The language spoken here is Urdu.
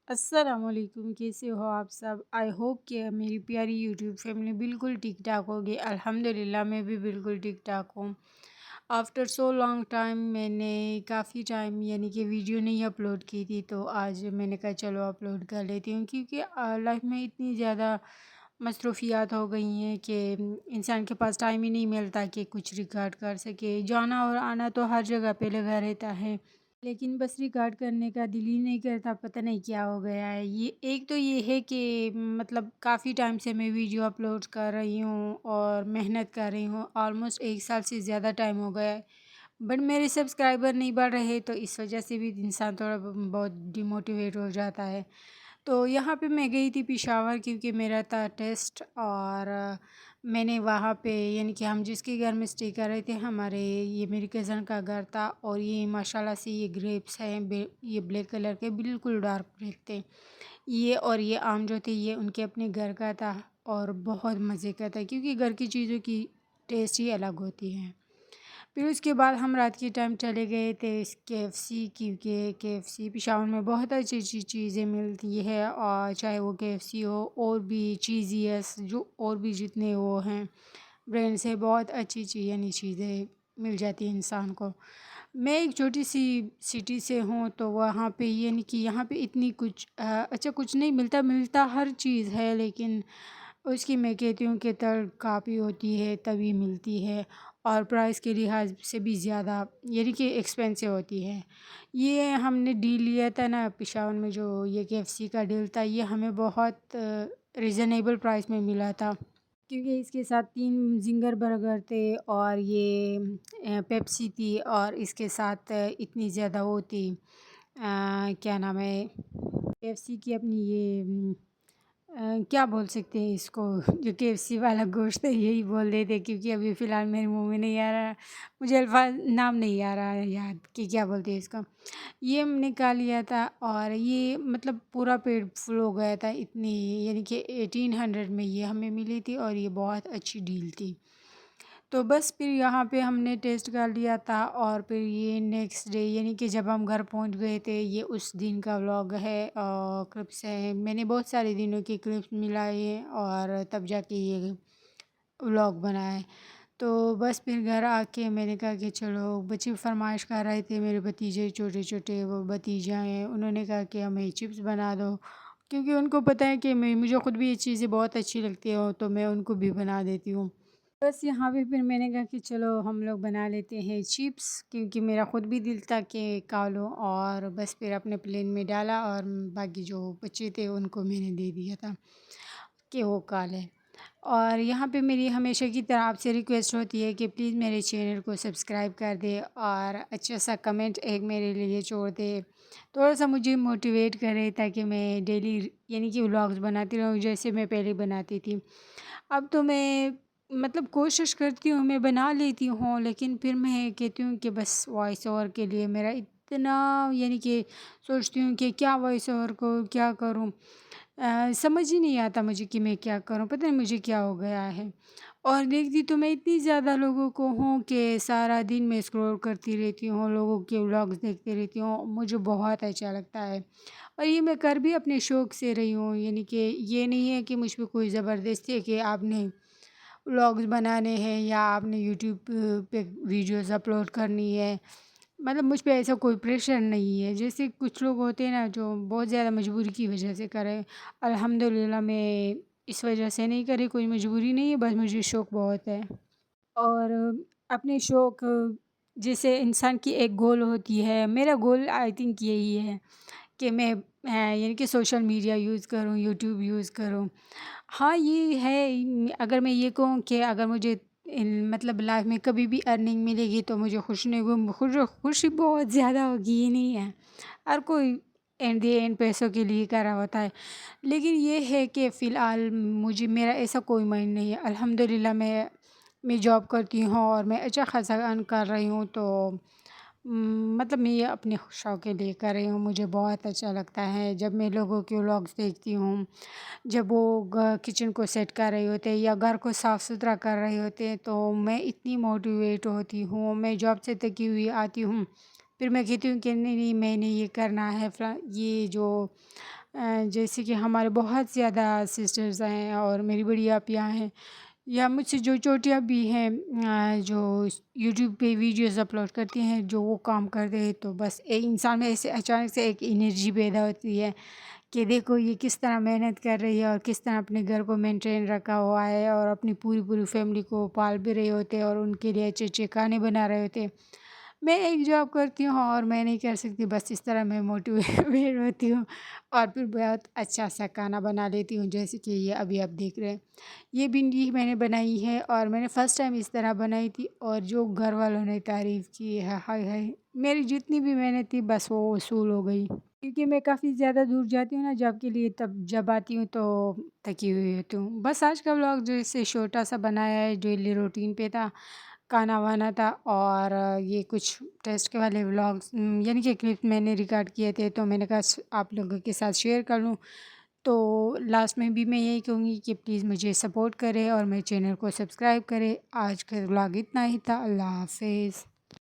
السلام علیکم، کیسے ہو آپ سب؟ آئی ہوپ کہ میری پیاری یوٹیوب فیملی بالکل ٹھیک ٹھاک ہوگی۔ الحمدللہ میں بھی بالکل ٹھیک ٹھاک ہوں۔ آفٹر سو لانگ ٹائم میں نے کافی ٹائم کہ ویڈیو نہیں اپلوڈ کی تھی، تو آج میں نے کہا چلو اپلوڈ کر لیتی ہوں، کیونکہ لائف میں اتنی زیادہ مصروفیات ہو گئی ہیں کہ انسان کے پاس ٹائم ہی نہیں ملتا کہ کچھ ریکارڈ کر سکے۔ جانا اور آنا تو ہر جگہ پہ لگا رہتا ہے، لیکن بس ریکارڈ کرنے کا دل ہی نہیں کرتا، پتہ نہیں کیا ہو گیا ہے۔ یہ ایک تو یہ ہے کہ کافی ٹائم سے میں ویڈیو اپلوڈ کر رہی ہوں اور محنت کر رہی ہوں، آلموسٹ 1 سال سے زیادہ ٹائم ہو گیا ہے، بٹ میرے سبسکرائبر نہیں بڑھ رہے، تو اس وجہ سے بھی انسان تھوڑا بہت ڈیموٹیویٹ ہو جاتا ہے۔ تو یہاں پہ میں گئی تھی پشاور، کیونکہ میرا تھا ٹیسٹ، اور میں نے وہاں پہ کہ ہم جس کے گھر میں اسٹے کر رہے تھے، یہ میری کزن کا گھر تھا، اور یہ ماشاءاللہ سے یہ گریپس ہیں، یہ بلیک کلر کے بالکل ڈارک گریپ تھے یہ آم جو تھے یہ ان کے اپنے گھر کا تھا، اور بہت مزے کا تھا، کیونکہ گھر کی چیزوں کی ٹیسٹ ہی الگ ہوتی ہے۔ پھر اس کے بعد ہم رات کے ٹائم چلے گئے تھے KFC، کیونکہ KFC پشاور میں بہت اچھی اچھی چیزیں ملتی ہے، اور چاہے وہ KFC ہو، اور بھی چیزیس جو اور بھی جتنے وہ ہیں برینڈ سے بہت اچھی چیزیں مل جاتی ہیں انسان کو۔ میں ایک چھوٹی سی سٹی سے ہوں، تو وہاں پہ کہ یہاں پہ اتنی اچھا کچھ نہیں ملتا ہر چیز ہے، لیکن اس کی میں کہتی ہوں کہ کافی ہوتی ہے تبھی ملتی ہے، اور پرائس کے لحاظ سے بھی زیادہ کہ ایکسپینسو ہوتی ہے۔ یہ ہم نے ڈیل لیا تھا نا پشاور میں، جو یہ KFC کا ڈیل تھا، یہ ہمیں بہت ریزنیبل پرائس میں ملا تھا، کیونکہ اس کے ساتھ 3 زنگر برگر تھے، اور یہ پیپسی تھی، اور اس کے ساتھ اتنی زیادہ وہ تھی، کیا نام ہے، KFC کی اپنی یہ کیا بول سکتے ہیں اس کو، جو KFC والا گوشت ہے یہی بول دیتے، کیونکہ ابھی فی الحال میرے منہ میں نہیں آ رہا، مجھے الفاظ نام نہیں آ رہا ہے یاد کہ کیا بولتے ہیں اس کا۔ یہ ہم نے کھا لیا تھا، اور یہ پورا پیٹ فل ہو گیا تھا، اتنی کہ 1800 میں یہ ہمیں ملی تھی، اور یہ بہت اچھی ڈیل تھی۔ تو بس پھر یہاں پہ ہم نے ٹیسٹ کر لیا تھا، اور پھر یہ نیکسٹ ڈے کہ جب ہم گھر پہنچ گئے تھے، یہ اس دن کا ولاگ ہے، اور کلپس ہیں، میں نے بہت سارے دنوں کے کلپس ملائے ہیں، اور تب جا کے یہ ولاگ بنائے۔ تو بس پھر گھر آ کے میں نے کہا کہ چلو، بچے فرمائش کر رہے تھے، میرے بھتیجے چھوٹے چھوٹے وہ بھتیجا ہیں، انہوں نے کہا کہ ہمیں چپس بنا دو، کیونکہ ان کو پتہ ہے کہ مجھے خود بھی یہ چیزیں بہت اچھی لگتی ہیں، تو میں ان کو بھی بنا دیتی ہوں۔ بس یہاں پہ پھر میں نے کہا کہ چلو ہم لوگ بنا لیتے ہیں چپس، کیونکہ میرا خود بھی دل تھا کہ کھا لوں، اور بس پھر اپنے پلین میں ڈالا، اور باقی جو بچے تھے ان کو میں نے دے دیا تھا کہ وہ کھا لیں۔ اور یہاں پہ میری ہمیشہ کی طرح آپ سے ریکویسٹ ہوتی ہے کہ پلیز میرے چینل کو سبسکرائب کر دے، اور اچھا سا کمنٹ ایک میرے لیے چھوڑ دے، تھوڑا سا مجھے موٹیویٹ کرے، تاکہ میں ڈیلی کہ ولاگز بناتی رہوں جیسے میں پہلے بناتی تھی۔ اب تو میں کوشش کرتی ہوں، میں بنا لیتی ہوں، لیکن پھر میں کہتی ہوں کہ بس وائس اوور کے لیے میرا اتنا کہ سوچتی ہوں کہ کیا وائس اوور کو کیا کروں، سمجھ ہی نہیں آتا مجھے کہ میں کیا کروں، پتہ نہیں مجھے کیا ہو گیا ہے۔ اور دیکھتی تو میں اتنی زیادہ لوگوں کو ہوں کہ سارا دن میں اسکرول کرتی رہتی ہوں، لوگوں کے ولاگز دیکھتی رہتی ہوں، مجھے بہت اچھا لگتا ہے، اور یہ میں کر بھی اپنے شوق سے رہی ہوں، کہ یہ نہیں ہے کہ مجھ پہ کوئی زبردستی ہے کہ آپ نے ولاگز بنانے ہیں، یا آپ نے یوٹیوب پہ ویڈیوز اپلوڈ کرنی ہے، مجھ پہ ایسا کوئی پریشر نہیں ہے، جیسے کچھ لوگ ہوتے ہیں نا جو بہت زیادہ مجبوری کی وجہ سے کریں۔ الحمدللہ میں اس وجہ سے نہیں کری، کوئی مجبوری نہیں ہے، بس مجھے شوق بہت ہے، اور اپنے شوق جیسے انسان کی ایک گول ہوتی ہے، میرا گول آئی تھنک یہی ہے کہ میں کہ سوشل میڈیا یوز کروں، یوٹیوب یوز کروں۔ ہاں یہ ہے، اگر میں یہ کہوں کہ اگر مجھے لائف میں کبھی بھی ارننگ ملے گی تو مجھے خوشی بہت زیادہ ہوگی، یہ نہیں ہے، ہر کوئی اینڈ دی اینڈ پیسوں کے لیے کر رہا ہوتا ہے، لیکن یہ ہے کہ فی الحال میرا ایسا کوئی مائنڈ نہیں ہے۔ الحمدللہ میں جاب کرتی ہوں، اور میں اچھا خاصا ارن کر رہی ہوں، تو میں یہ اپنے شوق کے لیے کر رہی ہوں، مجھے بہت اچھا لگتا ہے جب میں لوگوں کے ولاگز دیکھتی ہوں، جب وہ کچن کو سیٹ کر رہے ہوتے ہیں یا گھر کو صاف ستھرا کر رہے ہوتے ہیں، تو میں اتنی موٹیویٹ ہوتی ہوں، میں جاب سے تھکی ہوئی آتی ہوں پھر میں کہتی ہوں کہ نہیں نہیں میں نے یہ کرنا ہے یہ جو جیسے کہ ہمارے بہت زیادہ سسٹرز ہیں اور میری بڑی آپیاں ہیں یا مجھ سے جو چوٹیاں بھی ہیں جو یوٹیوب پہ ویڈیوز اپلوڈ کرتی ہیں، جو وہ کام کرتے ہیں تو بس ایک انسان میں ایسے اچانک سے ایک انرجی پیدا ہوتی ہے کہ دیکھو یہ کس طرح محنت کر رہی ہے اور کس طرح اپنے گھر کو مینٹین رکھا ہوا ہے اور اپنی پوری پوری فیملی کو پال بھی رہے ہوتے اور ان کے لیے اچھے اچھے کھانے بنا رہے ہوتے۔ میں ایک جاب کرتی ہوں اور میں نہیں کر سکتی، بس اس طرح میں موٹیویٹ ہوتی ہوں اور پھر بہت اچھا سا کھانا بنا لیتی ہوں، جیسے کہ یہ ابھی آپ دیکھ رہے ہیں یہ بھنڈی میں نے بنائی ہے اور میں نے فرسٹ ٹائم اس طرح بنائی تھی اور جو گھر والوں نے تعریف کی ہے، ہائے ہائے میری جتنی بھی محنت تھی بس وہ وصول ہو گئی، کیونکہ میں کافی زیادہ دور جاتی ہوں نا جاب کے لیے، تب جب آتی ہوں تو تھکی ہوئی ہوتی ہوں۔ بس آج کا ولاگ جو اسے چھوٹا سا بنایا ہے، ڈیلی روٹین پہ تھا، کھانا وانا تھا اور یہ کچھ ٹیسٹ کے والے ولاگس یعنی کہ کلپ میں نے ریکارڈ کیے تھے تو میں نے کہا آپ لوگوں کے ساتھ شیئر کر لوں۔ تو لاسٹ میں بھی میں یہی کہوں گی کہ پلیز مجھے سپورٹ کرے اور میرے چینل کو سبسکرائب کرے۔ آج کا ولاگ اتنا ہی تھا، اللہ حافظ۔